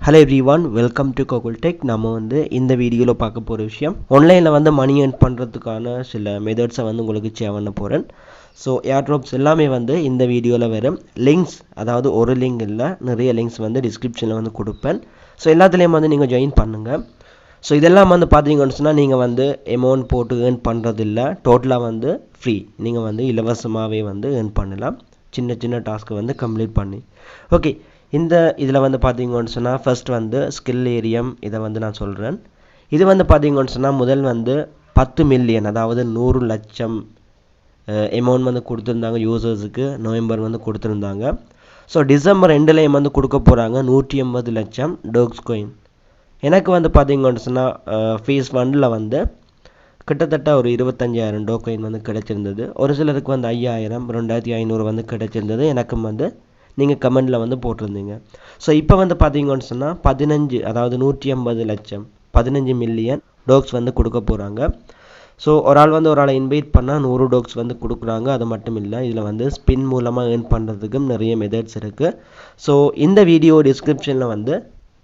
Hello everyone, welcome to Google Tech. நம்ம வந்து இந்த வீடியோல பார்க்க போற விஷயம் ஆன்லைன்ல வந்து மணி earn பண்றதுக்கான சில மெத்தட்ஸை வந்து உங்களுக்கு ஷேர் பண்ண போறேன். ஸோ ஏர்ட்ராப்ஸ் எல்லாமே வந்து இந்த வீடியோல வரும் லிங்க்ஸ், அதாவது ஒரு லிங்க் இல்லை நிறைய லிங்க்ஸ் வந்து டிஸ்கிரிப்ஷனில் வந்து கொடுப்பேன். ஸோ எல்லாத்துலேயும் வந்து நீங்கள் ஜாயின் பண்ணுங்க. ஸோ இதெல்லாம் வந்து பார்த்தீங்கன்னு சொன்னால் நீங்கள் வந்து அமௌண்ட் போட்டு ஏர்ன் பண்ணுறதில்ல, டோட்டலாக வந்து ஃப்ரீ. நீங்கள் வந்து இலவசமாகவே வந்து ஏர்ன் பண்ணலாம், சின்ன சின்ன டாஸ்க்கு வந்து கம்ப்ளீட் பண்ணி. ஓகே, இதில் வந்து பார்த்தீங்கன்னு சொன்னால் ஃபர்ஸ்ட் வந்து ஸ்கில் ஏரியம், இதை வந்து நான் சொல்கிறேன். இது வந்து பார்த்தீங்கன்னு சொன்னால் முதல் வந்து 10 மில்லியன், அதாவது 100 லட்சம் அமௌண்ட் வந்து கொடுத்துருந்தாங்க யூசர்ஸுக்கு. நவம்பர் வந்து கொடுத்துருந்தாங்க. ஸோ டிசம்பர் 2லேயும் வந்து கொடுக்க போகிறாங்க 180 லட்சம் டோக்ஸ் கோயின். எனக்கு வந்து பார்த்தீங்கன்னு சொன்னால் ஃபேஸ் 1ல் வந்து கிட்டத்தட்ட ஒரு 25,000 டோக்கோயின் வந்து கிடைச்சிருந்தது. ஒரு சிலருக்கு வந்து 5,000, 2,500 வந்து கிடைச்சிருந்தது. எனக்கும் வந்து நீங்கள் கமெண்டில் வந்து போட்டிருந்தீங்க. ஸோ இப்போ வந்து பார்த்தீங்கன்னு சொன்னால் 15, அதாவது 180 லட்சம் 15 மில்லியன் டோக்ஸ் வந்து கொடுக்க போகிறாங்க. ஸோ ஒரு ஆள் வந்து ஒரு ஆளை இன்வைட் பண்ணால் 100 டோக்ஸ் வந்து கொடுக்குறாங்க. அது மட்டும் இல்லை, இதில் வந்து ஸ்பின் மூலமாக ஏர்ன் பண்ணுறதுக்கும் நிறைய மெத்தட்ஸ் இருக்குது. ஸோ இந்த வீடியோ டிஸ்கிரிப்ஷனில் வந்து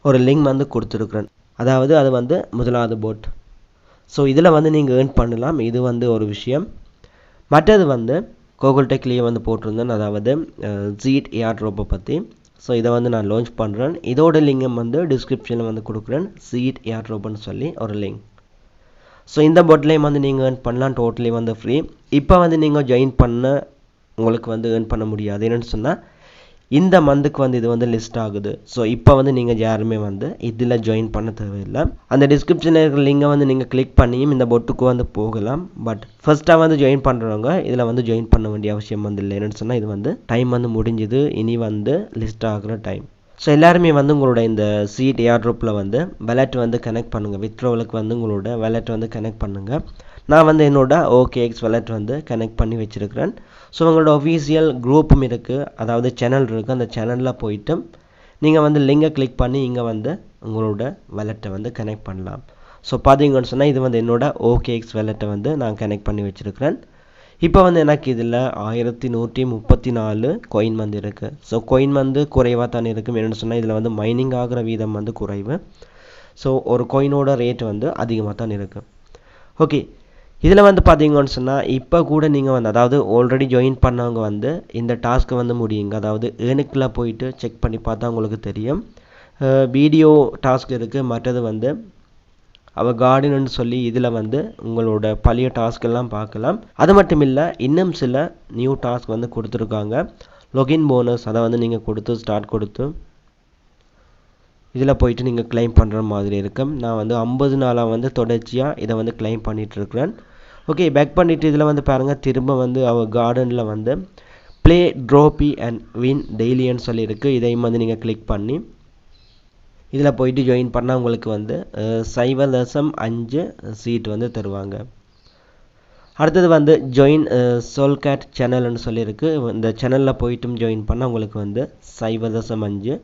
ஒரு லிங்க் வந்து கொடுத்துருக்குறேன், அதாவது அது வந்து முதலாவது போட். ஸோ இதில் வந்து நீங்கள் ஏர்ன் பண்ணலாம். இது வந்து ஒரு விஷயம். மற்றது வந்து கூகுள் டெக்லேயே வந்து போட்டிருந்தேன், அதாவது ஜீட் ஏர்ட்ராப்பை பற்றி. ஸோ இதை வந்து நான் லான்ச் பண்ணுறேன். இதோட லிங்கம் வந்து டிஸ்கிரிப்ஷனில் வந்து கொடுக்குறேன், ஜீட் ஏர்ட்ராப்னு சொல்லி ஒரு லிங்க். ஸோ இந்த போட்லேயும் வந்து நீங்கள் ஏர்ன் பண்ணலாம், டோட்டலி வந்து ஃப்ரீ. இப்போ வந்து நீங்கள் ஜாயின் பண்ண உங்களுக்கு வந்து ஏர்ன் பண்ண முடியாது. என்னென்னு சொன்னால் இந்த மந்த்துக்கு வந்து இது வந்து லிஸ்ட் ஆகுது. ஸோ இப்போ வந்து நீங்கள் யாருமே வந்து இதில் ஜாயின் பண்ண தேவையில்லை. அந்த டிஸ்கிரிப்ஷனில் இருக்கிற லிங்கை வந்து நீங்கள் கிளிக் பண்ணியும் இந்த பொட்டுக்கு வந்து போகலாம். பட் ஃபர்ஸ்ட்டாக வந்து ஜாயின் பண்ணுறவங்க இதில் வந்து ஜாயின் பண்ண வேண்டிய அவசியம் வந்து இல்லை. என்னென்னு சொன்னால் இது வந்து டைம் வந்து முடிஞ்சுது, இனி வந்து லிஸ்ட் ஆகிற டைம். ஸோ எல்லாருமே வந்து உங்களோட இந்த சீட் ஏர்ட்ராப்பில் வந்து வேலெட் வந்து கனெக்ட் பண்ணுங்கள். வித்ட்ராவலுக்கு வந்து உங்களோட வேலெட் வந்து கனெக்ட் பண்ணுங்கள். நான் வந்து என்னோட OKX வேலெட் வந்து கனெக்ட் பண்ணி வச்சுருக்கிறேன். ஸோ உங்களோட ஒஃபீஷியல் குரூப்பும் இருக்குது, அதாவது சேனல் இருக்குது. அந்த சேனலில் போயிட்டு நீங்கள் வந்து லிங்கை கிளிக் பண்ணி இங்கே வந்து உங்களோட வேலெட்டை வந்து கனெக்ட் பண்ணலாம். ஸோ பார்த்தீங்கன்னு சொன்னால் இது வந்து என்னோட OKX வேலெட்டை வந்து நான் கனெக்ட் பண்ணி வச்சுருக்கிறேன். இப்போ வந்து எனக்கு இதில் 1134 கோயின் வந்து இருக்குது. ஸோ கோயின் வந்து குறைவாக தானே இருக்கும். என்னென்னு சொன்னால் இதில் வந்து மைனிங் ஆகிற வீதம் வந்து குறைவு. ஸோ ஒரு கோயினோட ரேட் வந்து அதிகமாக தான் இருக்குது. ஓகே, இதில் வந்து பார்த்தீங்கன்னு சொன்னால் இப்போ கூட நீங்கள் வந்து, அதாவது ஆல்ரெடி ஜாயின் பண்ணவங்க வந்து இந்த டாஸ்க்கை வந்து முடியுங்க. அதாவது ஏனுக்குள்ள போயிட்டு செக் பண்ணி பார்த்தா உங்களுக்கு தெரியும். வீடியோ டாஸ்க் இருக்குது, மற்றது வந்து கார்டன்னு சொல்லி இதில் வந்து உங்களோட பழைய டாஸ்க் எல்லாம் பார்க்கலாம். அது மட்டும் இல்லை, இன்னும் சில நியூ டாஸ்க் வந்து கொடுத்துருக்காங்க. லொகின் போனஸ், அதை வந்து நீங்கள் கொடுத்து ஸ்டார்ட் கொடுத்து இதில் போயிட்டு நீங்கள் கிளைம் பண்ணுற மாதிரி இருக்கும். நான் வந்து 50 நாளாக வந்து தொடர்ச்சியாக இதை வந்து கிளைம் பண்ணிகிட்ருக்கிறேன். ஓகே, பேக் பண்ணிவிட்டு இதில் வந்து பாருங்கள், திரும்ப வந்து கார்டனில் வந்து ப்ளே ட்ரோபி அண்ட் வின் டெய்லின்னு சொல்லியிருக்கு. இதையும் வந்து நீங்கள் கிளிக் பண்ணி இதில் போயிட்டு ஜாயின் பண்ணால் உங்களுக்கு வந்து 0.5 சீட் வந்து தருவாங்க. அடுத்தது வந்து ஜாயின் சோல்கேட் சேனல்னு சொல்லியிருக்கு. இந்த சேனலில் போயிட்டும் ஜாயின் பண்ணால் உங்களுக்கு வந்து 0.5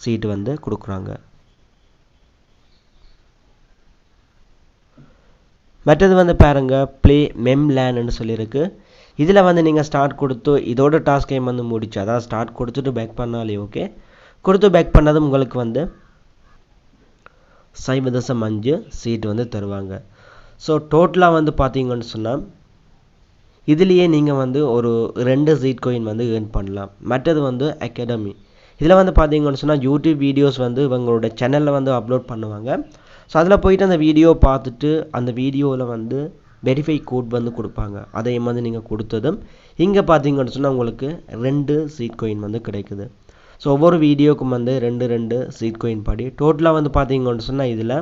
சீட் வந்து கொடுக்குறாங்க. மற்றது வந்து பாருங்கள், ப்ளே மெம்லேன்னு சொல்லியிருக்கு. இதில் வந்து நீங்கள் ஸ்டார்ட் கொடுத்து இதோட டாஸ்கையும் வந்து முடிச்சு, அதாவது ஸ்டார்ட் கொடுத்துட்டு பேக் பண்ணாலே ஓகே. கொடுத்து பேக் பண்ணதும் உங்களுக்கு வந்து 0.5 சீட் வந்து தருவாங்க. ஸோ டோட்டலாக வந்து பார்த்தீங்கன்னு சொன்னால் இதுலேயே நீங்கள் வந்து ஒரு 2 சீட் கோயின் வந்து ஏர்ன் பண்ணலாம். மற்றது வந்து அகாடமி, இதில் வந்து பார்த்தீங்கன்னு சொன்னால் யூடியூப் வீடியோஸ் வந்து இவங்களோட சேனலில் வந்து அப்லோட் பண்ணுவாங்க. ஸோ அதில் போயிட்டு அந்த வீடியோ பார்த்துட்டு அந்த வீடியோவில் வந்து வெரிஃபை கோட் வந்து கொடுப்பாங்க. அதையும் வந்து நீங்கள் கொடுத்ததும் இங்கே பார்த்தீங்கன்னு சொன்னால் உங்களுக்கு 2 சீட் கோயின் வந்து கிடைக்குது. ஸோ ஒவ்வொரு வீடியோக்கும் வந்து 2 சீட் கோயின் படி டோட்டலாக வந்து பார்த்தீங்கன்னு சொன்னால் இதில்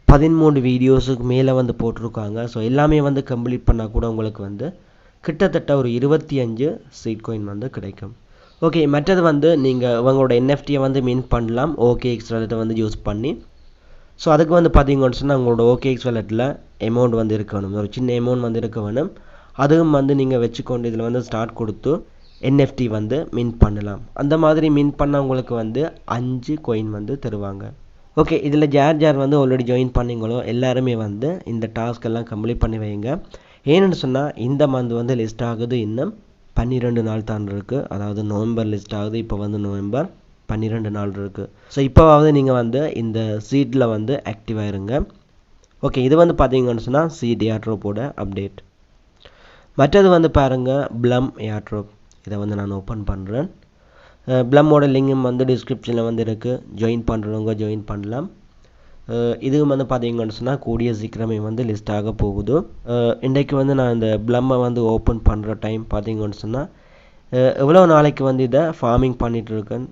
13 வீடியோஸுக்கு மேலே வந்து போட்டிருக்காங்க. ஸோ எல்லாமே வந்து கம்ப்ளீட் பண்ணால் கூட உங்களுக்கு வந்து கிட்டத்தட்ட ஒரு 25 சீட் கோயின் வந்து கிடைக்கும். ஓகே, மற்றது வந்து நீங்கள் உங்களோட NFTயை வந்து மின் பண்ணலாம் OKX வேலெட்டை வந்து யூஸ் பண்ணி. ஸோ அதுக்கு வந்து பார்த்தீங்கன்னு சொன்னால் உங்களோட OKX வேலெட்டில் அமௌண்ட் வந்து இருக்க வேணும், ஒரு சின்ன அமௌண்ட் வந்து இருக்க வேணும். அதுவும் வந்து நீங்கள் வச்சுக்கொண்டு இதில் வந்து ஸ்டார்ட் கொடுத்து NFT வந்து மின் பண்ணலாம். அந்த மாதிரி மின் பண்ண உங்களுக்கு வந்து 5 கோயின் வந்து தருவாங்க. ஓகே, இதில் யார் வந்து ஆல்ரெடி ஜாயின் பண்ணிங்களோ எல்லாருமே வந்து இந்த டாஸ்க் எல்லாம் கம்ப்ளீட் பண்ணி வைங்க. ஏன்னு சொன்னால் இந்த மந்த் வந்து லிஸ்ட் ஆகுது, இன்னும் 12 நாள் தான் இருக்குது. அதாவது நவம்பர் லிஸ்ட் ஆகுது. இப்போ வந்து நவம்பர் 12 நாள் இருக்குது. ஸோ இப்போவாவது நீங்கள் வந்து இந்த சீட்டில் வந்து ஆக்டிவ் ஆயிருங்க. ஓகே, இது வந்து பார்த்தீங்கன்னு சொன்னால் சீட் ஏர்ட்ராப்போட அப்டேட். மற்றது வந்து பாருங்கள் ப்ளம் ஏர்ட்ராப். இதை வந்து நான் ஓப்பன் பண்ணுறேன். ப்ளம்மோட லிங்கும் வந்து டிஸ்கிரிப்ஷனில் வந்து இருக்குது. ஜாயின் பண்ணுறவங்க ஜாயின் பண்ணலாம். இதுவும் வந்து பார்த்தீங்கன்னு சொன்னால் கூடிய சீக்கிரமே வந்து லிஸ்ட் ஆக போகுது. இன்றைக்கு வந்து நான் இந்த ப்ளம்மை வந்து ஓப்பன் பண்ணுற டைம் பார்த்தீங்கன்னு சொன்னால் எவ்வளோ நாளைக்கு வந்து இதை ஃபார்மிங் பண்ணிகிட்ருக்கேன்,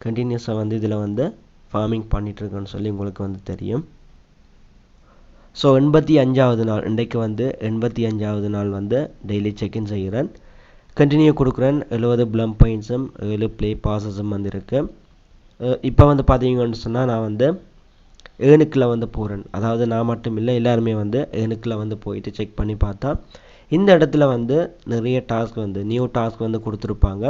கண்டினியூஸாக வந்து இதில் வந்து ஃபார்மிங் பண்ணிகிட்ருக்கேன்னு சொல்லி உங்களுக்கு வந்து தெரியும். ஸோ 85வது நாள், இன்றைக்கு வந்து 85வது நாள் வந்து டெய்லி செக்இன் செய்கிறேன். கண்டினியூ கொடுக்குறேன். 70 ப்ளம் பாயிண்ட்ஸும் 7 ப்ளே பாஸஸும் வந்து இருக்குது. இப்போ வந்து பார்த்தீங்கன்னு சொன்னால் நான் வந்து ஏனுக்கில் வந்து போகிறேன். அதாவது நான் மட்டும் இல்லை, எல்லாருமே வந்து ஏனுக்கில் வந்து போயிட்டு செக் பண்ணி பார்த்தா இந்த இடத்துல வந்து நிறைய டாஸ்க் வந்து நியூ டாஸ்க் வந்து கொடுத்துருப்பாங்க.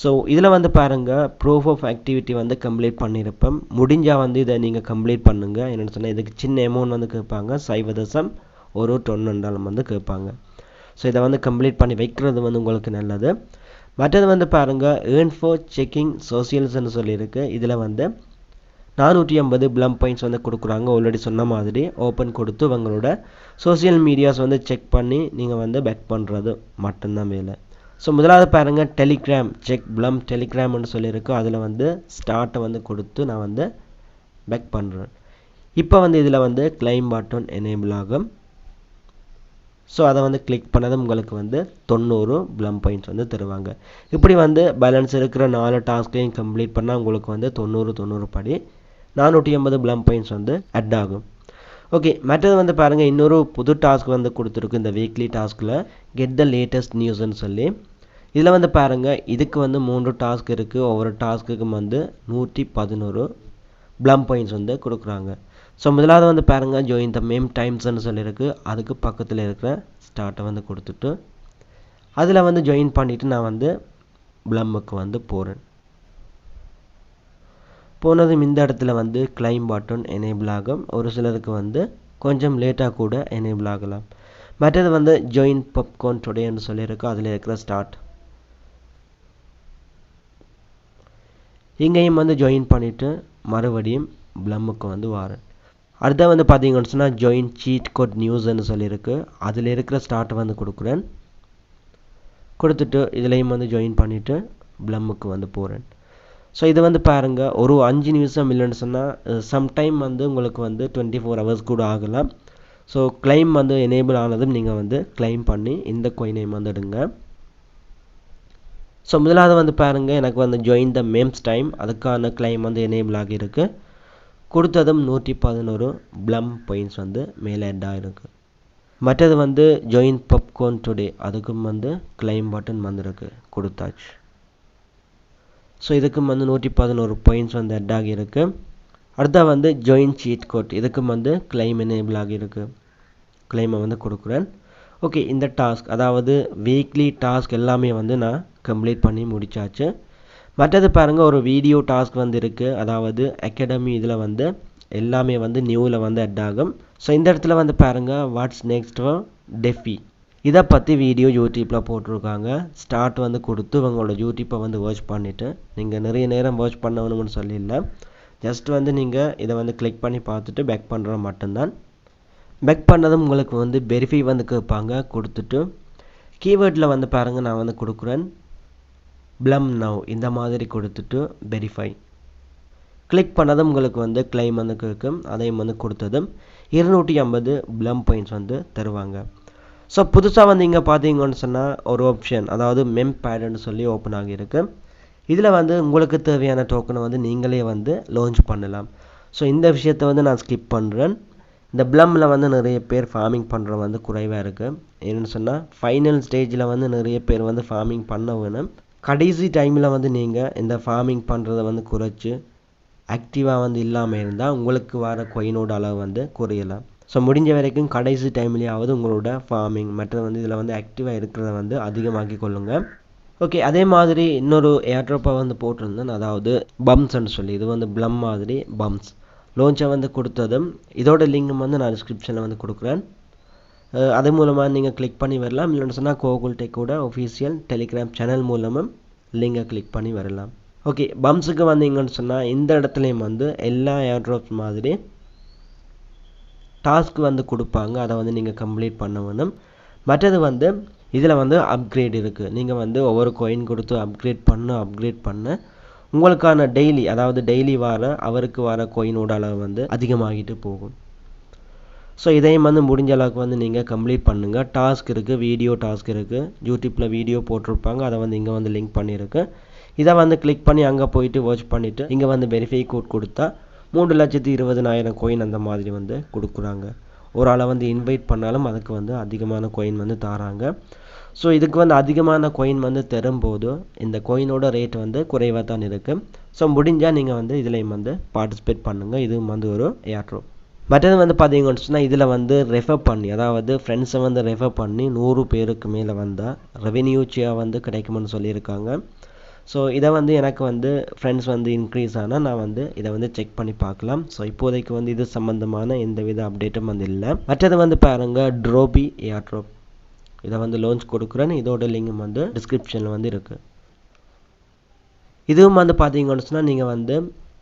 ஸோ இதில் வந்து பாருங்கள் ப்ரூஃப் ஆஃப் ஆக்டிவிட்டி வந்து கம்ப்ளீட் பண்ணியிருப்பேன். முடிஞ்சால் வந்து இதை நீங்கள் கம்ப்ளீட் பண்ணுங்கள். என்னென்னு சொன்னால் இதுக்கு சின்ன அமௌண்ட் வந்து கேட்பாங்க, 0.1 வந்து கேட்பாங்க. ஸோ இதை வந்து கம்ப்ளீட் பண்ணி வைக்கிறது வந்து உங்களுக்கு நல்லது. மற்றது வந்து பாருங்கள் ஏர்ன் ஃபார் செக்கிங் சோசியல்ஸ்ன்னு சொல்லியிருக்கு. இதில் வந்து 450 ப்ளம் பாயிண்ட்ஸ் வந்து கொடுக்குறாங்க. ஆல்ரெடி சொன்ன மாதிரி ஓப்பன் கொடுத்து உங்களோட சோசியல் மீடியாஸ் வந்து செக் பண்ணி நீங்கள் வந்து பேக் பண்ணுறது மட்டும்தான் வேலை. ஸோ முதலாவது பாருங்கள் டெலிகிராம் செக் ப்ளம் டெலிகிராம்னு சொல்லியிருக்கு. அதில் வந்து ஸ்டார்ட்டை வந்து கொடுத்து நான் வந்து பேக் பண்ணுறேன். இப்போ வந்து இதில் வந்து கிளைம் பட்டன் எனேபிள் ஆகும். ஸோ அதை வந்து கிளிக் பண்ணதும் உங்களுக்கு வந்து 90 ப்ளம் பாயிண்ட்ஸ் வந்து தருவாங்க. இப்படி வந்து பேலன்ஸ் இருக்கிற 4 டாஸ்க்கையும் கம்ப்ளீட் பண்ணால் உங்களுக்கு வந்து 90 படி 480 ப்ளம் பாயிண்ட்ஸ் வந்து அட் ஆகும். ஓகே, மற்றது வந்து பாருங்கள் இன்னொரு புது டாஸ்க் வந்து கொடுத்துருக்கு இந்த வீக்லி டாஸ்கில், கெட் த லேட்டஸ்ட் நியூஸ்ன்னு சொல்லி. இதில் வந்து பாருங்கள் இதுக்கு வந்து 3 டாஸ்க் இருக்குது. ஒவ்வொரு டாஸ்க்குக்கும் வந்து 111 ப்ளம் பாயிண்ட்ஸ் வந்து கொடுக்குறாங்க. ஸோ முதலாவது வந்து பாருங்கள் ஜாயின் த மேம் டைம்ஸ்ன்னு சொல்லியிருக்கு. அதுக்கு பக்கத்தில் இருக்கிற ஸ்டார்ட்டை வந்து கொடுத்துட்டு அதில் வந்து ஜாயின் பண்ணிவிட்டு நான் வந்து ப்ளம்முக்கு வந்து போகிறேன். போனதும் இந்த இடத்துல வந்து கிளைம் பட்டன் எனேபிள் ஆகும். ஒரு சிலருக்கு வந்து கொஞ்சம் லேட்டாக கூட எனேபிள் ஆகலாம். மற்றது வந்து ஜாயின் பாப்கார்ன் டுடேன்னு சொல்லியிருக்கு. அதில் இருக்கிற ஸ்டார்ட் இங்கேயும் வந்து ஜாயின் பண்ணிவிட்டு மறுபடியும் ப்ளம்முக்கு வந்து வரேன். அடுத்த வந்து பார்த்தீங்கன்னு சொன்னால் ஜாயின் சீட் கோட் நியூஸ்ன்னு சொல்லியிருக்கு. அதில் இருக்கிற ஸ்டார்ட்டை வந்து கொடுக்குறேன். கொடுத்துட்டு இதுலேயும் வந்து ஜாயின் பண்ணிவிட்டு ப்ளம்முக்கு வந்து போகிறேன். ஸோ இது வந்து பாருங்கள் ஒரு 5 நிமிஷம் இல்லைன்னு சொன்னால் சம்டைம் வந்து உங்களுக்கு வந்து 24 ஹவர்ஸ் கூட ஆகலாம். ஸோ கிளைம் வந்து எனேபிள் ஆனதும் நீங்கள் வந்து கிளைம் பண்ணி இந்த கோயினையும் வந்து எடுங்க. ஸோ முதலாவது வந்து பாருங்கள் எனக்கு வந்து ஜாயின் த மேம்ஸ் டைம், அதுக்கான கிளைம் வந்து எனேபிள் ஆகியிருக்கு. கொடுத்ததும் 111 ப்ளம் பாயிண்ட்ஸ் வந்து மேலே ஆட் ஆகிருக்கு. மற்றது வந்து ஜாயின் பாப்கார்ன் டுடே, அதுக்கும் வந்து கிளைம் பட்டன் வந்துருக்கு, கொடுத்தாச்சு. ஸோ இதுக்கும் வந்து 111 பாயிண்ட்ஸ் வந்து ஆட் ஆகியிருக்கு. அடுத்தா வந்து ஜாயின் சீட் கோட், இதுக்கும் வந்து கிளைம் எனேபிள் ஆகியிருக்கு. கிளைமை வந்து கொடுக்குறேன். ஓகே, இந்த டாஸ்க் அதாவது வீக்லி டாஸ்க் எல்லாமே வந்து நான் கம்ப்ளீட் பண்ணி முடித்தாச்சு. மற்றது பாருங்கள் ஒரு வீடியோ டாஸ்க் வந்து இருக்குது. அதாவது அகாடமி இதில் வந்து எல்லாமே வந்து நியூவில் வந்து அட் ஆகும். ஸோ இந்த இடத்துல வந்து பாருங்கள் வாட்ஸ் நெக்ஸ்ட் டெஃபி, இதை பற்றி வீடியோ யூடியூப்பில் போட்டிருக்காங்க. ஸ்டார்ட் வந்து கொடுத்து உங்களோட யூடியூப்பை வந்து வாட்ச் பண்ணிவிட்டு நீங்கள் நிறைய நேரம் வாட்ச் பண்ணணும்னு சொல்லிடல, ஜஸ்ட் வந்து நீங்கள் இதை வந்து கிளிக் பண்ணி பார்த்துட்டு பேக் பண்ணுற மட்டும்தான். பேக் பண்ணதும் உங்களுக்கு வந்து வெரிஃபை வந்து கேட்பாங்க. கொடுத்துட்டு கீவேர்டில் வந்து பாருங்கள் நான் வந்து கொடுக்குறேன் ப்ளம் நவ், இந்த மாதிரி கொடுத்துட்டு வெரிஃபை கிளிக் பண்ணதும் உங்களுக்கு வந்து கிளைம் வந்து கேட்கும். அதையும் வந்து கொடுத்ததும் 250 ப்ளம் பாயிண்ட்ஸ் வந்து தருவாங்க. ஸோ புதுசாக வந்து இங்கே பார்த்தீங்கன்னு சொன்னால் ஒரு ஆப்ஷன், அதாவது மெம் பேடுன்னு சொல்லி ஓப்பன் ஆகியிருக்கு. இதில் வந்து உங்களுக்கு தேவையான டோக்கனை வந்து நீங்களே வந்து லான்ச் பண்ணலாம். ஸோ இந்த விஷயத்தை வந்து நான் ஸ்கிப் பண்ணுறேன். இந்த ப்ளம்மில் வந்து நிறைய பேர் ஃபார்மிங் பண்ணுற வந்து குறைவாக இருக்குது. என்னென்னு சொன்னால் ஃபைனல் ஸ்டேஜில் வந்து நிறைய பேர் வந்து ஃபார்மிங் பண்ண வேணும். கடைசி டைமில் வந்து நீங்கள் இந்த ஃபார்மிங் பண்ணுறதை வந்து குறைச்சி ஆக்டிவாக வந்து இல்லாமல் இருந்தால் உங்களுக்கு வர கொயினோட அளவு வந்து குறையலாம். ஸோ முடிஞ்ச வரைக்கும் கடைசி டைம்லேயாவது உங்களோட ஃபார்மிங் மற்றது வந்து இதில் வந்து ஆக்டிவாக இருக்கிறத வந்து அதிகமாக்கி கொள்ளுங்கள். ஓகே, அதே மாதிரி இன்னொரு ஏர்ட்ராப்பை வந்து போட்டிருந்தேன், அதாவது பம்ஸ்ன்னு சொல்லி. இது வந்து ப்ளம் மாதிரி பம்ஸ் லோன்ச்சை வந்து கொடுத்ததும் இதோட லிங்க் வந்து நான் டிஸ்கிரிப்ஷனில் வந்து கொடுக்குறேன். அது மூலமாக நீங்கள் கிளிக் பண்ணி வரலாம். இல்லைன்னு சொன்னால் கூகுள் டெக்கோட ஒஃபிஷியல் டெலிகிராம் சேனல் மூலமும் லிங்கை கிளிக் பண்ணி வரலாம். ஓகே, பம்ப்ஸுக்கு வந்தீங்கன்னு சொன்னால் இந்த இடத்துலையும் வந்து எல்லா ஏர்ட்ராப்ஸ் மாதிரி டாஸ்க் வந்து கொடுப்பாங்க, அதை வந்து நீங்கள் கம்ப்ளீட் பண்ண வேணும். மற்றது வந்து இதில் வந்து அப்கிரேட் இருக்குது. நீங்கள் வந்து ஒவ்வொரு கோயின் கொடுத்து அப்கிரேட் பண்ண உங்களுக்கான டெய்லி, அதாவது டெய்லி அவருக்கு வர கோயினோட அளவு வந்து அதிகமாகிட்டு போகும். ஸோ இதையும் வந்து முடிஞ்ச அளவுக்கு வந்து நீங்கள் கம்ப்ளீட் பண்ணுங்கள். டாஸ்க் இருக்குது, வீடியோ டாஸ்க் இருக்குது, யூடியூப்பில் வீடியோ போட்டிருப்பாங்க, அதை வந்து இங்கே வந்து லிங்க் பண்ணியிருக்கு. இதை வந்து கிளிக் பண்ணி அங்கே போயிட்டு வாட்ச் பண்ணிவிட்டு இங்கே வந்து வெரிஃபை கோட் கொடுத்தா 3,20,000 கோயின் அந்த மாதிரி வந்து கொடுக்குறாங்க. ஒரு ஆளை வந்து இன்வைட் பண்ணாலும் அதுக்கு வந்து அதிகமான கோயின் வந்து தராங்க. ஸோ இதுக்கு வந்து அதிகமான கோயின் வந்து தரும்போது இந்த கோயினோட ரேட் வந்து குறைவாக தான் இருக்குது. ஸோ முடிஞ்சால் நீங்கள் வந்து இதுலேயும் வந்து பார்ட்டிசிபேட் பண்ணுங்கள். இதுவும் வந்து ஒரு ஏர்ட்ராப். மற்றது வந்து பார்த்தீங்கன்னு சொன்னால் இதில் வந்து ரெஃபர் பண்ணி, அதாவது ஃப்ரெண்ட்ஸை வந்து ரெஃபர் பண்ணி 100 பேருக்கு மேலே வந்தால் ரெவென்யூச்சியாக வந்து கிடைக்கும்னு சொல்லியிருக்காங்க. ஸோ இதை வந்து எனக்கு வந்து ஃப்ரெண்ட்ஸ் வந்து இன்க்ரீஸ் ஆனால் நான் வந்து இதை வந்து செக் பண்ணி பார்க்கலாம். ஸோ இப்போதைக்கு வந்து இது சம்மந்தமான எந்தவித அப்டேட்டும் வந்து இல்லை. மற்றது வந்து பாருங்கள், ட்ரோபி ஏர்ட்ராப், இதை வந்து லான்ச் கொடுக்குறேன்னு, இதோட லிங்க் வந்து டிஸ்கிரிப்ஷனில் வந்து இருக்குது. இதுவும் வந்து பார்த்தீங்கன்னு சொன்னால் நீங்கள் வந்து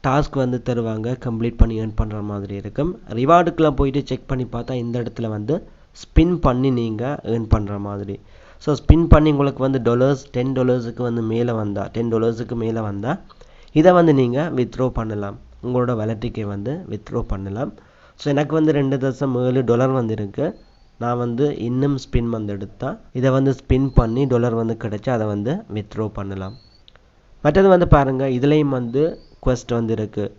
டாஸ்க் வந்து தருவாங்க, கம்ப்ளீட் பண்ணி ஏர்ன் பண்ணுற மாதிரி இருக்கும். ரிவார்டுக்கெலாம் போயிட்டு செக் பண்ணி பார்த்தா இந்த இடத்துல வந்து ஸ்பின் பண்ணி நீங்கள் ஏர்ன் பண்ணுற மாதிரி. ஸோ ஸ்பின் பண்ணி உங்களுக்கு வந்து $10 வந்து மேலே வந்தால், $10 மேலே வந்தால் இதை வந்து நீங்கள் வித்ட்ரோ பண்ணலாம், உங்களோட வாலெட்டுக்கே வந்து வித்ட்ரோ பண்ணலாம். ஸோ எனக்கு வந்து $2.7 வந்து இருக்குது. நான் வந்து இன்னும் ஸ்பின் வந்து எடுத்தால் இதை வந்து ஸ்பின் பண்ணி டாலர் வந்து கிடைச்சா அதை வந்து வித்ட்ரோ பண்ணலாம். மற்றது வந்து பாருங்கள், இதுலேயும் வந்து குவெஸ்ட் வந்து இருக்குது,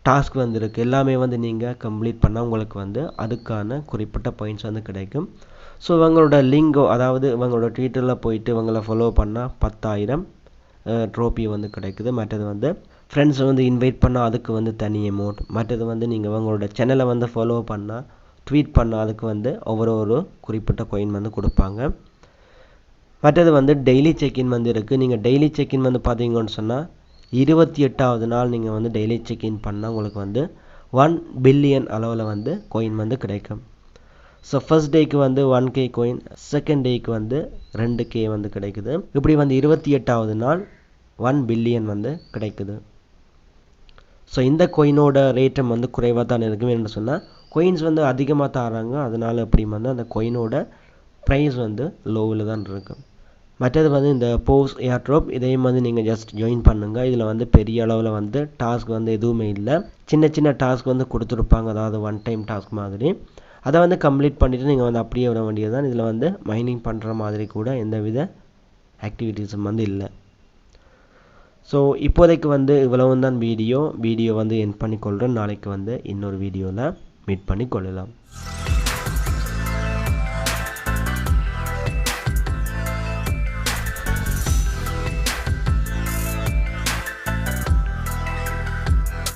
டாஸ்க் வந்து இருக்குது. எல்லாமே வந்து நீங்கள் கம்ப்ளீட் பண்ணால் உங்களுக்கு வந்து அதுக்கான குறிப்பிட்ட பாயிண்ட்ஸ் வந்து கிடைக்கும். ஸோ இவங்களோட லிங்கோ, அதாவது இவங்களோட ட்விட்டரில் போயிட்டு இவங்களை ஃபாலோ பண்ணால் 10,000 ட்ரோபி வந்து கிடைக்குது. மற்றது வந்து ஃப்ரெண்ட்ஸை வந்து இன்வைட் பண்ணால் அதுக்கு வந்து தனி அமௌண்ட். மற்றது வந்து நீங்கள் இவங்களோட சேனலை வந்து ஃபாலோ பண்ணால், ட்வீட் பண்ணால் அதுக்கு வந்து ஒரு குறிப்பிட்ட காயின் வந்து கொடுப்பாங்க. மற்றது வந்து டெய்லி செக்இன் வந்து இருக்குது. நீங்கள் டெய்லி செக்இன் வந்து பார்த்தீங்கன்னு சொன்னால் 28வது நாள் நீங்கள் வந்து டெய்லி செக்இன் பண்ணால் உங்களுக்கு வந்து 1 பில்லியன் அளவில் வந்து கோயின் வந்து கிடைக்கும். ஸோ ஃபர்ஸ்ட் டேக்கு வந்து 1K கோயின், செகண்ட் டேக்கு வந்து 2K வந்து கிடைக்குது. இப்படி வந்து 28வது நாள் 1 பில்லியன் வந்து கிடைக்குது. ஸோ இந்த கோயினோட ரேட்டம் வந்து குறைவாக தான் இருக்கும். என்ன சொன்னால் கோயின்ஸ் வந்து அதிகமாக தராங்க, அதனால் எப்படி வந்து அந்த கோயினோட ப்ரைஸ் வந்து லோவில் தான் இருக்கும். மற்றது வந்து இந்த போஸ் ஏர்ட்ராப், இதையும் வந்து நீங்கள் ஜஸ்ட் ஜாயின் பண்ணுங்கள். இதில் வந்து பெரிய அளவில் வந்து டாஸ்க் வந்து எதுவுமே இல்லை, சின்ன சின்ன டாஸ்க் வந்து கொடுத்துருப்பாங்க, அதாவது 1 டைம் டாஸ்க் மாதிரி. அதை வந்து கம்ப்ளீட் பண்ணிவிட்டு நீங்கள் வந்து அப்படியே விட வேண்டியது தான். இதில் வந்து மைனிங் பண்ணுற மாதிரி கூட எந்தவித ஆக்டிவிட்டீஸும் வந்து இல்லை. ஸோ இப்போதைக்கு வந்து இவ்வளவு தான் வீடியோ வந்து எண்ட் பண்ணிக்கொள்கிறேன். நாளைக்கு வந்து இன்னொரு வீடியோவில் மீட் பண்ணி கொள்ளலாம்.